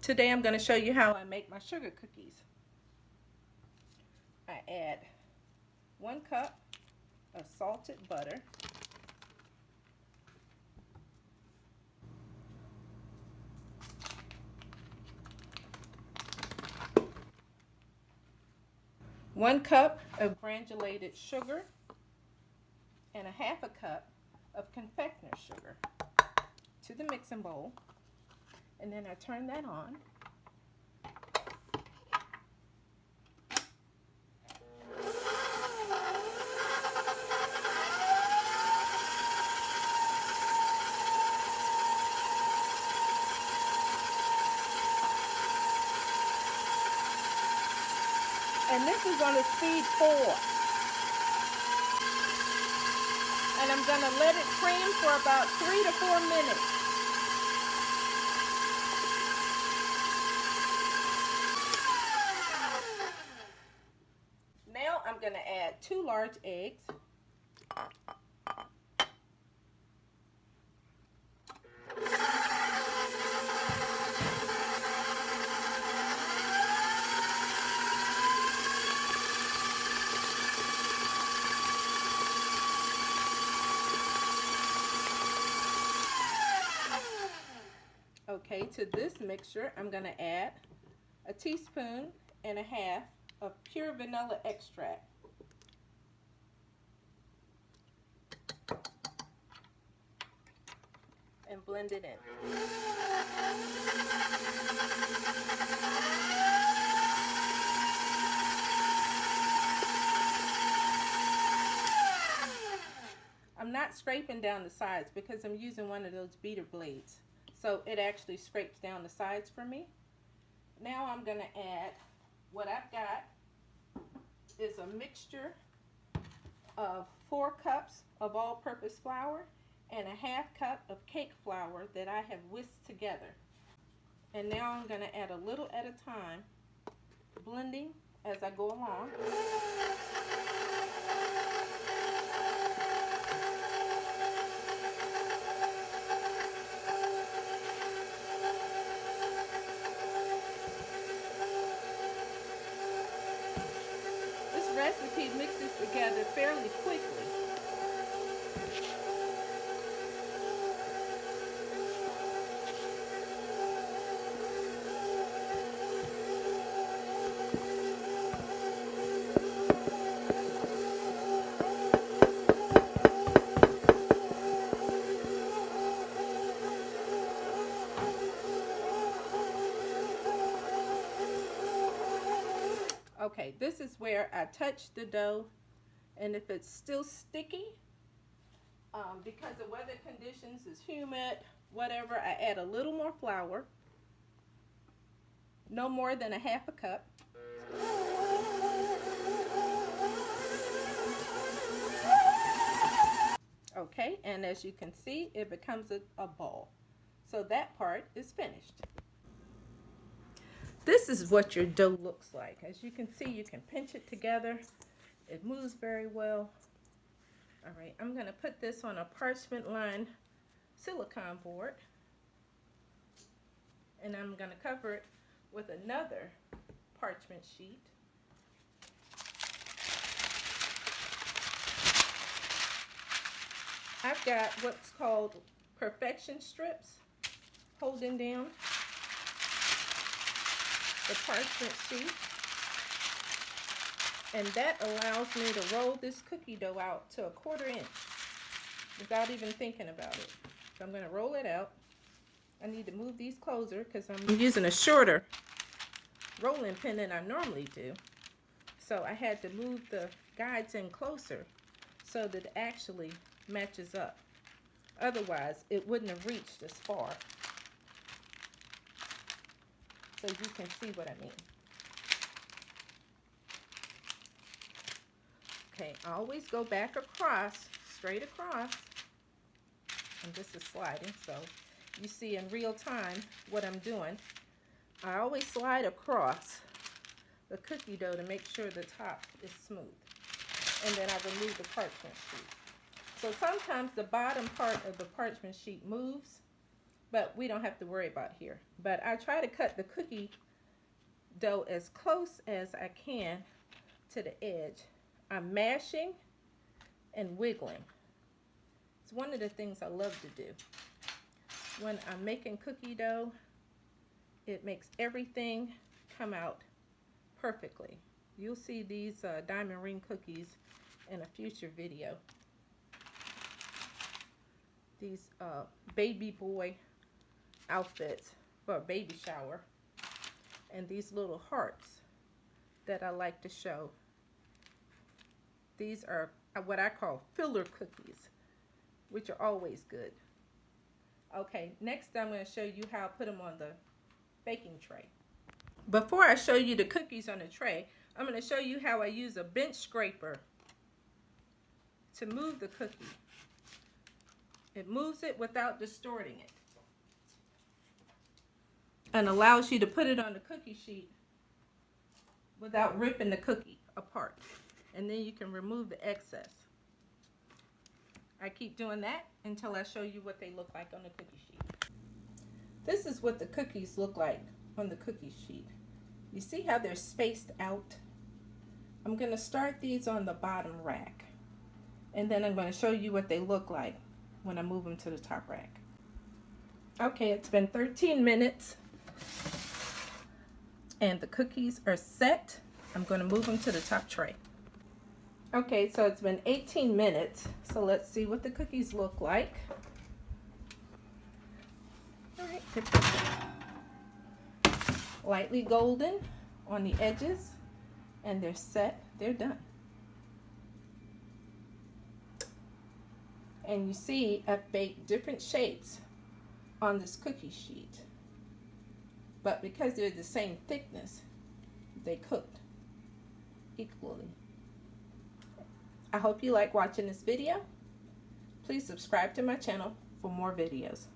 Today I'm going to show you how I make my sugar cookies. I add 1 cup of salted butter, 1 cup of granulated sugar, and 1/2 cup of confectioner sugar to the mixing bowl. And then I turn that on. And this is on a speed 4. And I'm going to let it cream for about 3 to 4 minutes. Now I'm going to add 2 large eggs. Okay, to this mixture, I'm going to add a teaspoon and a half of pure vanilla extract. And blend it in. I'm not scraping down the sides because I'm using one of those beater blades. So it actually scrapes down the sides for me. Now I'm going to add, what I've got is a mixture of 4 cups of all-purpose flour and a 1/2 cup of cake flour that I have whisked together. And now I'm going to add a little at a time, blending as I go along. This recipe mixes together fairly quickly. Okay, this is where I touch the dough, and if it's still sticky, because the weather conditions is humid, whatever, I add a little more flour, no more than a 1/2 cup. Okay, and as you can see, it becomes a ball. So that part is finished. This is what your dough looks like. As you can see, you can pinch it together. It moves very well. All right, I'm going to put this on a parchment lined silicone board, and I'm going to cover it with another parchment sheet. I've got what's called perfection strips holding down the parchment sheet, and that allows me to roll this cookie dough out to a 1/4 inch without even thinking about it. So I'm going to roll it out. I need to move these closer because I'm using a shorter rolling pin than I normally do. So I had to move the guides in closer so that it actually matches up. Otherwise, it wouldn't have reached as far. So you can see what I mean. Okay, I always go back across, straight across, and this is sliding, so you see in real time what I'm doing. I always slide across the cookie dough to make sure the top is smooth, and then I remove the parchment sheet. So sometimes the bottom part of the parchment sheet moves, but we don't have to worry about here. But I try to cut the cookie dough as close as I can to the edge. I'm mashing and wiggling. It's one of the things I love to do. When I'm making cookie dough, it makes everything come out perfectly. You'll see these diamond ring cookies in a future video. These baby boy outfits for a baby shower, and these little hearts that I like to show. These are what I call filler cookies, which are always good. Okay, next I'm going to show you how I put them on the baking tray. Before I show you the cookies on the tray, I'm going to show you how I use a bench scraper to move the cookie. It moves it without distorting it, and allows you to put it on the cookie sheet without ripping the cookie apart. And then you can remove the excess. I keep doing that until I show you what they look like on the cookie sheet. This is what the cookies look like on the cookie sheet. You see how they're spaced out? I'm going to start these on the bottom rack, and then I'm going to show you what they look like when I move them to the top rack. Okay, it's been 13 minutes and the cookies are set. I'm going to move them to the top tray. Okay, so it's been 18 minutes, so let's see what the cookies look like. All right, lightly golden on the edges, and they're set, they're done. And you see I've baked different shapes on this cookie sheet, but because they're the same thickness, they cooked equally. I hope you like watching this video. Please subscribe to my channel for more videos.